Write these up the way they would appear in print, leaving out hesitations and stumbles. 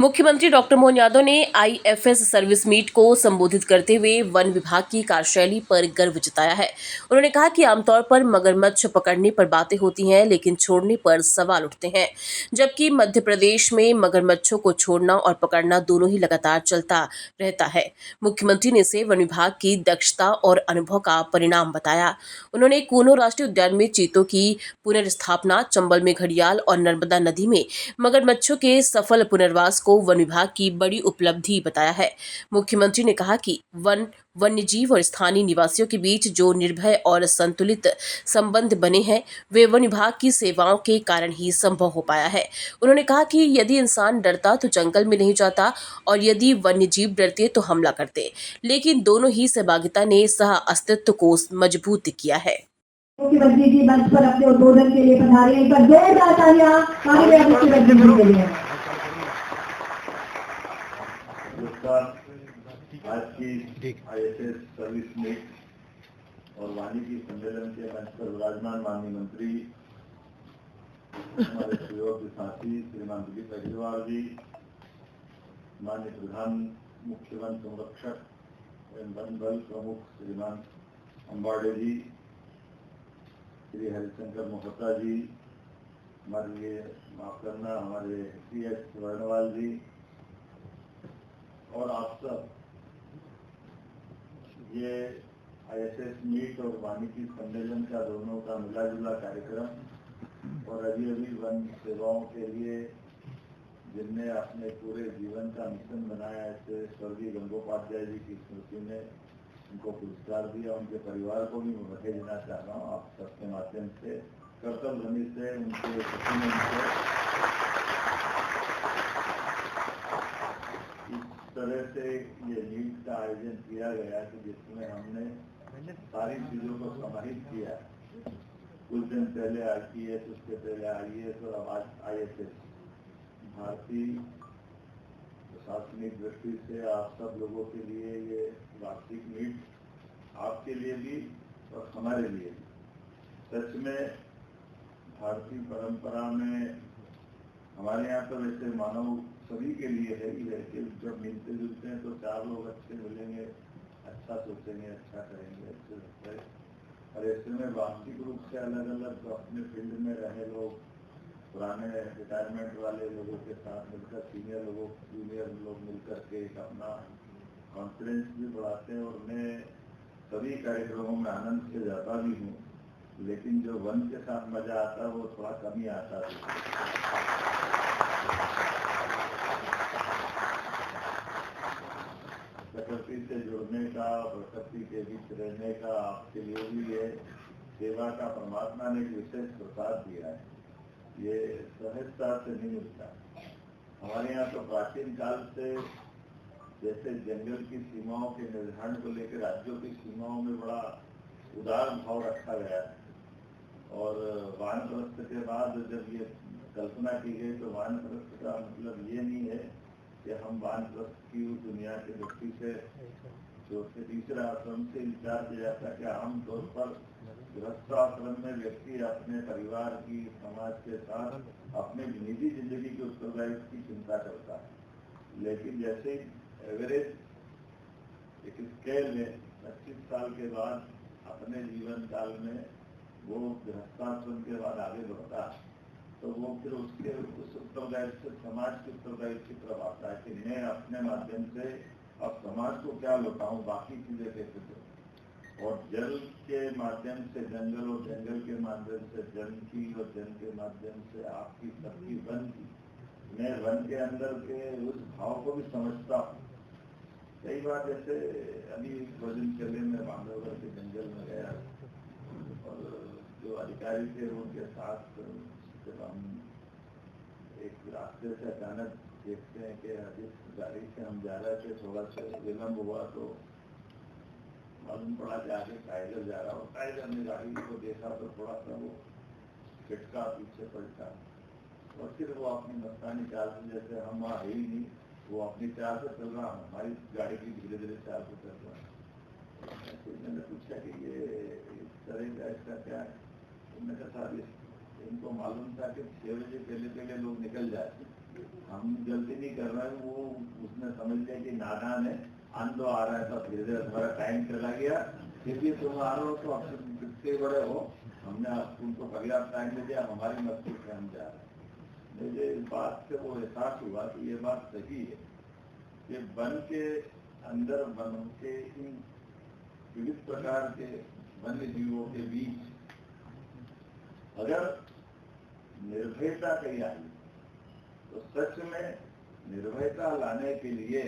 मुख्यमंत्री डॉक्टर मोहन यादव ने IFS service meet को संबोधित करते हुए वन विभाग की कार्यशैली पर गर्व जताया है। उन्होंने कहा कि आमतौर पर मगरमच्छ पकड़ने पर बातें होती हैं, लेकिन छोड़ने पर सवाल उठते हैं, जबकि मध्य प्रदेश में मगरमच्छों को छोड़ना और पकड़ना दोनों ही लगातार चलता रहता है। मुख्यमंत्री ने इसे वन विभाग की दक्षता और अनुभव का परिणाम बताया। उन्होंने कूनो राष्ट्रीय उद्यान में चीतों की पुनर्स्थापना, चंबल में घड़ियाल और नर्मदा नदी में मगरमच्छों के सफल पुनर्वास को वन विभाग की बड़ी उपलब्धि बताया है। मुख्यमंत्री ने कहा कि वन्यजीव और स्थानीय निवासियों के बीच जो निर्भय और संतुलित संबंध बने हैं, वे वन विभाग की सेवाओं के कारण ही संभव हो पाया है। उन्होंने कहा कि यदि इंसान डरता तो जंगल में नहीं जाता और यदि वन्यजीव डरते तो हमला करते, लेकिन दोनों ही सहभागिता ने सह अस्तित्व को मजबूत किया है। मुख्यमंत्री जी मंच पर अपने उद्बोधन के लिए पधारे। एक बार जोरदार तालियां माननीय मुख्यमंत्री जी के लिए। आज की आईएफएस सर्विस मीट और वानिकी सम्मेलन के मंच पर विराजमान माननीय मंत्री, हमारे सहयोगी साथी श्रीमान दिलीप अग्रवाल जी, माननीय प्रधान मुख्य वन संरक्षक एवं वन बल प्रमुख श्रीमान अम्बाड़े जी, श्री हरिशंकर मोहता जी, हमारे माफ करना हमारे CS वर्णवाल जी और आप सब, ये आईएफएस मीट और वानिकी सम्मेलन का दोनों का मिला जुला कार्यक्रम और अभी वन सेवाओं के लिए जिनने अपने पूरे जीवन का मिशन बनाया, ऐसे स्वर्गीय गंगोपाध्याय जी की स्मृति में उनको पुरस्कार दिया। उनके परिवार को भी मैं बधाई देना चाह रहा हूँ आप सबके माध्यम से, कर्तव्य ध्वनि से उनके इस तरह से ये मीट का आयोजन किया गया कि जिसमें हमने सारी चीजों को समाहित किया। कुछ दिन पहले आईपीएस, उसके पहले आईएएस और अब आज आईएफएस। भारतीय प्रशासनिक दृष्टि से आप सब लोगों के लिए ये वार्षिक मीट आपके लिए भी और हमारे लिए भी सच में भारतीय परंपरा में हमारे यहाँ तो वैसे मानव सभी के लिए है ही है कि जब मिलते जुलते हैं तो चार लोग अच्छे मिलेंगे, अच्छा सोचेंगे, अच्छा करेंगे, अच्छे लगता है। और ऐसे में वास्तविक रूप से अलग अलग अपने फील्ड में रहे लोग, पुराने रिटायरमेंट वाले लोगों के साथ मिलकर जूनियर लोग मिलकर के एक अपना कॉन्फिडेंस भी बढ़ाते हैं और मैं सभी कार्यक्रमों में आनंद से जाता भी हूँ, लेकिन जो वन के साथ मजा आता है वो थोड़ा कम ही आता है। प्रकृति से जुड़ने का, प्रकृति के बीच रहने का आपके लिए भी ये सेवा का परमात्मा ने एक विशेष प्रसाद दिया है। ये सहजता से नहीं मिलता। हमारे यहाँ तो प्राचीन काल से जैसे जंगल की सीमाओं के निर्धारण को लेकर राज्यों की सीमाओं में बड़ा उदार भाव रखा गया है और वानप्रस्थ के बाद जब ये कल्पना की गई तो वानप्रस्थ का मतलब ये नहीं है कि हम वानप्रस्थ की दुनिया के दृष्टि से जो तीसरा आश्रम से विचार किया जाता है कि आम तौर पर गृहस्थाश्रम में व्यक्ति अपने परिवार की, समाज के साथ अपने निजी जिंदगी के उत्तरदायित्व की चिंता करता है, लेकिन जैसे एवरेज एक स्केल में 25 साल के बाद अपने जीवन काल में वो गृहस्थाश्रम के बाद आगे बढ़ता है तो वो फिर उसके उस उत्तरदायित्व से समाज के उत्तरदायित्व की तरफ आता है कि मैं अपने माध्यम से अब समाज को क्या लौटाऊं, बाकी चीजें कैसे करूं। और जल के माध्यम से जंगल और जंगल के माध्यम से जन की और जन के माध्यम से आपकी सबकी वन की, मैं वन के अंदर के उस भाव को भी समझता हूँ। कई बार जैसे अभी कुछ दिन पहले मैं बांधवगढ़ के जंगल में गया और जो अधिकारी थे उनके साथ जब हम एक रास्ते से अचानक देखते हैं कि जिस गाड़ी से हम जा रहे थे थोड़ा सा विलम्ब हुआ तो मालूम पड़ा कि आगे टाइगर जा रहा और टाइगर ने गाड़ी को देखा तो थोड़ा सा वो खिटका, पीछे पलटा और फिर वो अपनी मस्तानी चाल से, जैसे हम वहाँ है ही नहीं, वो अपनी चाल से चल रहा, हमारी गाड़ी की धीरे धीरे चाल से चल रहा है। तो मैंने पूछा कि ये इस तरह का इसका क्या है, तो मैंने कहा इनको मालूम था कि 6 बजे पहले लोग निकल जाते हम गलती नहीं कर रहे हैं, वो उसने समझ लिया कि नादान है, आंदो आ रहा है, तो धीरे धीरे तुम्हारा टाइम चला गया, क्योंकि तुम आ रहे हो तो अब तुम कितने बड़े हो, हमने अब तुमको पर्याप्त टाइम दे दिया, हमारी मस्ती से हम जा रहे हैं। मुझे इस बात से वो एहसास हुआ कि ये बात सही है कि वन के अंदर, वन के इन विविध प्रकार के वन्य जीवों के बीच अगर निर्भयता कही आई तो सच में निर्भयता लाने के लिए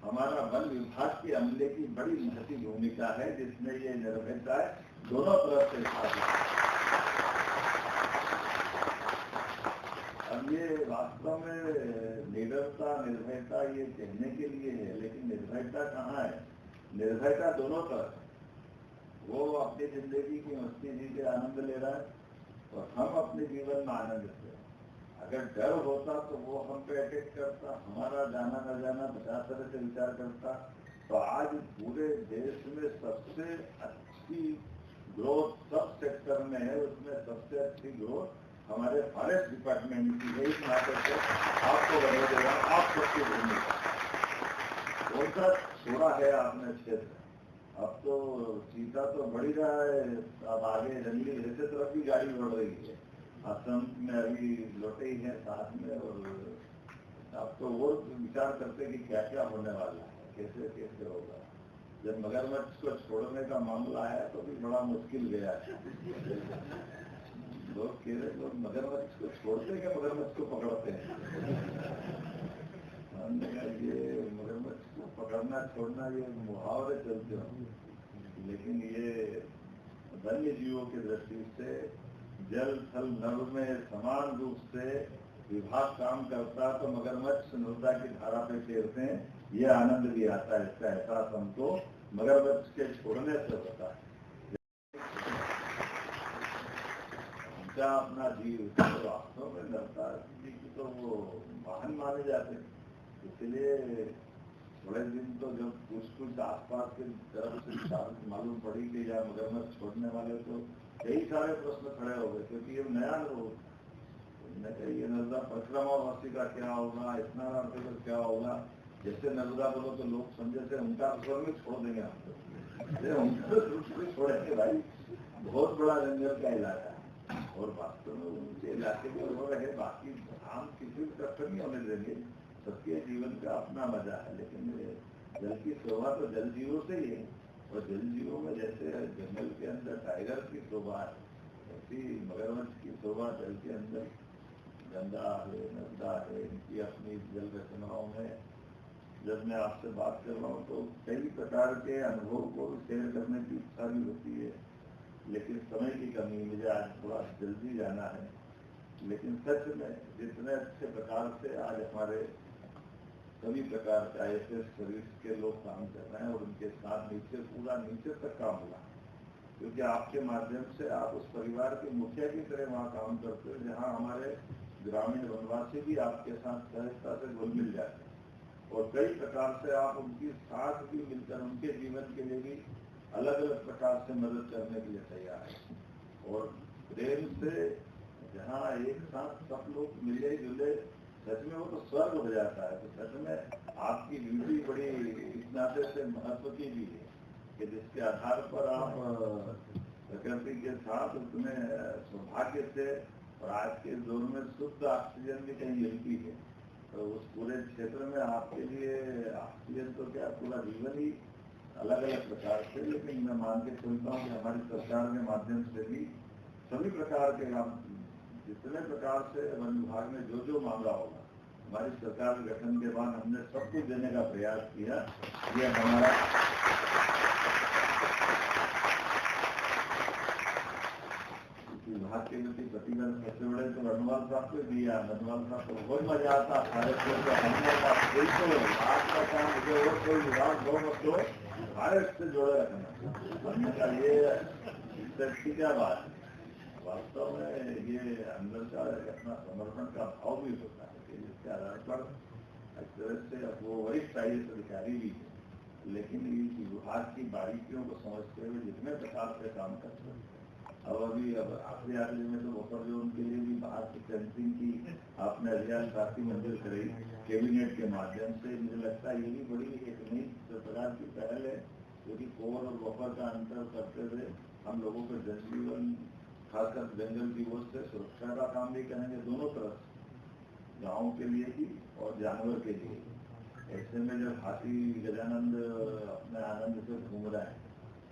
हमारा वन विभाग के अमले की बड़ी महत्वपूर्ण भूमिका है, जिसमें ये निर्भयता है दोनों तरफ से साथ। अब ये वास्तव में निडरता, निर्भयता ये कहने के लिए है, लेकिन निर्भयता कहाँ है? निर्भयता दोनों तरफ है। वो अपनी जिंदगी की मस्ती जी के आनंद ले रहा है और हम अपने जीवन में आनंद लेते हैं। अगर डर होता तो वो हम पे अटैक करता, हमारा जाना न जाना 50 तरह से विचार करता, तो आज पूरे देश में सबसे अच्छी ग्रोथ सब सेक्टर में है, उसमें सबसे अच्छी ग्रोथ हमारे फॉरेस्ट डिपार्टमेंट की है। इस नाते से आपको बता देगा, आप सबकी भूमिका कौन सा छोड़ा है आपने क्षेत्र। अब तो सीता तो बढ़ ही रहा है, अब आगे जंगली जैसे तरफ भी गाड़ी बढ़ रही है। असम में अभी लौटे ही है साथ में, और अब तो वो विचार करते कि क्या क्या होने वाला है, कैसे कैसे होगा। जब मगरमच्छ को छोड़ने का मामला आया तो भी बड़ा मुश्किल गया है। लोग कह रहे लोग मगरमच्छ को छोड़ते क्या, मगरमच्छ को पकड़ते हैं। हमने कहा ये मगरमच्छ को पकड़ना छोड़ना ये मुहावरे चलते होंगे, लेकिन ये वन्य जीवों की दृष्टि से जल थल नभ में समान रूप से विभाग काम करता, तो मगरमच्छ सुंदरता की धारा पे तैरते हैं, ये आनंद भी आता है। इसका एहसास हमको मगरमच्छ के छोड़ने से होता है। उनका अपना जीव तो वास्तव में नरता जी की तो वो वाहन माने जाते हैं। इसलिए बड़े दिन तो जब कुछ आसपास के तरफ से मालूम पड़ी कि या मगरमच्छ छोड़ने वाले, तो कई सारे प्रश्न खड़े हो गए, क्योंकि ये नया अनुभव। ये नर्मदा परिक्रमावासी का क्या होगा, स्नानार्थी का क्या होगा। जैसे नर्मदा बोलो तो लोग समझे थे उनका स्वर में छोड़ देंगे हमको, उनको छोड़ेंगे भाई, बहुत बड़ा जंगल का इलाका है और वास्तव में उनके इलाके में हो रहे, बाकी आम किसी भी तरफ नहीं होने देंगे। सबके जीवन का अपना मजा है, लेकिन जल की शोभा तो जल जीवों से ही है। और जल जीवों में जैसे जंगल के अंदर टाइगर की शोभा है, ऐसी मगरमच्छ की शोभा जल के अंदर गंगा है, नर्मदा है, इनकी अपनी जल रचनाओं में। जब मैं आपसे बात कर रहा हूँ तो कई प्रकार के अनुभव को शेयर करने की इच्छा भी होती है, लेकिन समय की कमी, मुझे आज थोड़ा जल्दी जाना है। लेकिन सच में जितने अच्छे प्रकार से आज हमारे सभी प्रकार के IFS सर्विस के लोग काम कर रहे हैं और उनके साथ नीचे पूरा नीचे तक काम हुआ, क्योंकि आपके माध्यम से आप उस परिवार के मुखिया की तरह वहाँ काम करते हो, जहाँ हमारे ग्रामीण वनवासी भी आपके साथ सहजता से घुल मिल जाते हैं और कई प्रकार से आप उनकी साथ भी मिलकर उनके जीवन के लिए भी अलग अलग प्रकार से मदद करने के लिए तैयार है। और प्रेम से जहाँ एक साथ सब लोग मिले जुले, सच में वो तो स्वर्ग हो जाता है। तो सच में आपकी ड्यूटी बड़ी इस नाते से महत्व की भी है कि जिसके आधार पर आप प्रकृति के साथ उतने सौभाग्य से, और आज के दौर में शुद्ध ऑक्सीजन भी कहीं मिलती है, तो उस पूरे क्षेत्र में आपके लिए ऑक्सीजन तो क्या पूरा जीवन ही अलग अलग प्रकार से। लेकिन मैं मान के चलता हूँ कि हमारी सरकार के माध्यम से भी सभी प्रकार के काम, जितने प्रकार से वन विभाग में जो जो मांगा होगा, हमारी सरकार के गठन के बाद हमने सब कुछ देने का प्रयास किया। ये हमारा विभाग के प्रति प्रतिबद्ध सबसे बड़े तो रनवाल साहब को दिया। रनवाल साहब को बहुत मजा आता, सारे हमने का का काम मुझे और कोई विभाग दो भारत से जोड़े रखना। हमने कहा ये क्या बात है। वास्तव में ये अंदर का अपना समर्पण का भाव भी होता है कि जिसके आधार पर इस तरह से अब वो वरिष्ठ IAS अधिकारी भी है, लेकिन इस विभाग की बारीकियों को समझते हुए जितने प्रकार से काम कर सकते हैं अब आखिरी में तो बफर जोन के लिए भी बाहर की फेंसिंग की आपने अभियान काफी मंजिल कराई कैबिनेट के माध्यम से। मुझे लगता है ये भी बड़ी एक नई प्रकार की पहल है, क्योंकि कोर और बफर का अंतर करते हुए हम लोगों के जनजीवन खासकर जंगल की ओर से सुरक्षा का काम भी करेंगे, दोनों तरफ गाँव के लिए भी और जानवर के लिए। ऐसे में जब हाथी गजानंद अपने आनंद से घूम रहा है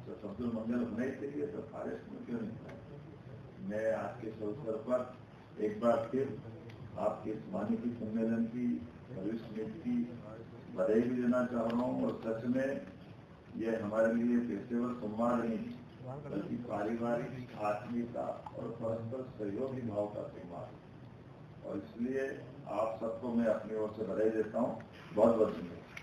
तो सबसे मंगल होने के लिए तो फॉरेस्ट में क्यों नहीं। मैं आज के अवसर पर एक बार फिर आपके इस वानिकी सम्मेलन की सर्विस मीट की बधाई भी देना चाह रहा हूँ। और सच में ये हमारे लिए पेशेवर संवाद नहीं बल्कि पारिवारिक आत्मीयता और परस्पर सहयोगी भाव का संवाद, और इसलिए आप सबको मैं अपनी ओर से बधाई देता हूँ। बहुत बहुत धन्यवाद।